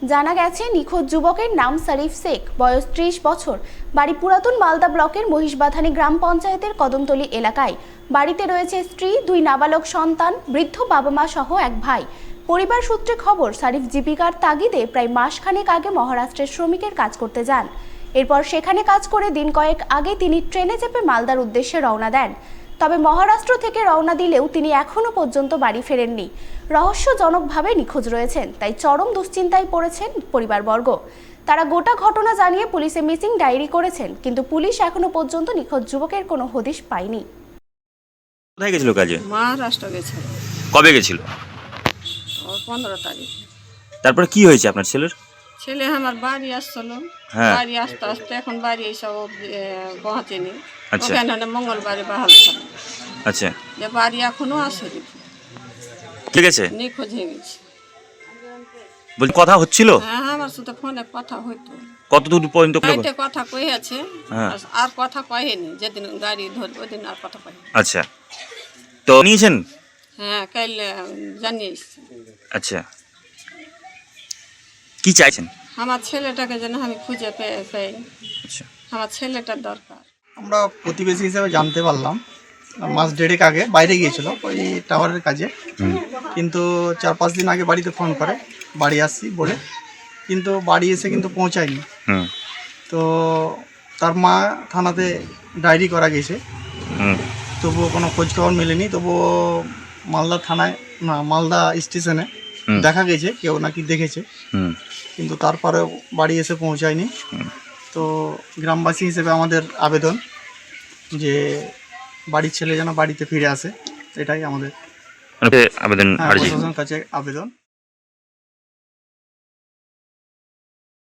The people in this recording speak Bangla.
জানা গেছে নিখোঁজ যুবকের নাম শরীফ শেখ, বয়স 30 বছর, বাড়ি পুরাতন মালদা ব্লকের মহিষবাথানি গ্রাম পঞ্চায়েতের কদমতলী এলাকায়। বাড়িতে রয়েছে স্ত্রী, 2 নাবালক সন্তান, বৃদ্ধ বাবা মা সহ এক ভাই। পরিবার সূত্রে খবর, শরীফ জীবিকার তাগিদে প্রায় মাসখানেক আগে মহারাষ্ট্রের শ্রমিকের কাজ করতে যান। এরপর সেখানে কাজ করে দিন কয়েক আগে তিনি ট্রেনে চেপে মালদার উদ্দেশ্যে রওনা দেন। তবে মহারাষ্ট্র থেকে রওনা দিলেও তিনি এখনো পর্যন্ত বাড়ি ফেরেননি। রহস্যজনকভাবে নিখোঁজ রয়েছেন, তাই চরম দুশ্চিন্তায় পড়েছেন পরিবারবর্গ। তারা গোটা ঘটনা জানিয়ে পুলিশে মিসিং ডায়েরি করেছেন, কিন্তু পুলিশ এখনো পর্যন্ত নিখোঁজ যুবকের কোনো হদিশ পায়নি। কোথায় গেছিল কাজে? মহারাষ্ট্র গেছিল। কবে গেছিল? 15 তারিখ। তারপরে কি হয়েছে আপনার ছেলের? ছেলে আমার বাড়ি আসছিল, হ্যাঁ। বাড়ি আসতে আসতে এখন বাড়ি এসব পৌঁছেনি। আচ্ছা। ওখানে মঙ্গলবারে বাহাল ছিল, আচ্ছা, যে বাড়ি এখনো আসেনি, ঠিক আছে। নিখোঁজ হয়ে গেছে। বলছি কথা হচ্ছিল? হ্যাঁ, আমার সাথে ফোনে কথা হইতো, কত দূর পর্যন্ত? গাড়িতে কথা কয়েছে, হ্যাঁ। আর কথা কয়েনি। যেদিন গাড়ি ধরবে ওই দিন আর কথা কয়েনি। আচ্ছা, তো নিয়েছেন? হ্যাঁ, কাল জানিয়ে এসছি। আচ্ছা, কি চাইছেন? আমার ছেলেটাকে যেন আমি খুঁজে পাই, আচ্ছা, আমার ছেলেটার দরকার। আমরা প্রতিবেশী হিসেবে জানতে পারলাম মাস দেড়েক আগে বাইরে গিয়েছিল ওই টাওয়ারের কাজে, কিন্তু 4-5 দিন আগে বাড়িতে ফোন করে বাড়ি আসছি বলে, কিন্তু বাড়ি এসে কিন্তু পৌঁছায়নি। হুম তো তার মা থানাতে ডায়েরি করা গেছে, হুম তবুও কোনো খোঁজখবর মেলেনি। তবুও মালদা থানায় না, মালদা স্টেশনে দেখা গেছে কেউ নাকি দেখেছে, হুম কিন্তু তারপরেও বাড়ি এসে পৌঁছায়নি। তো গ্রামবাসী হিসেবে আমাদের আবেদন যে বাড়ির ছেলে যেন বাড়িতে ফিরে আসে, এটাই আমাদের আবেদন। প্রশাসনের কাছে আবেদন।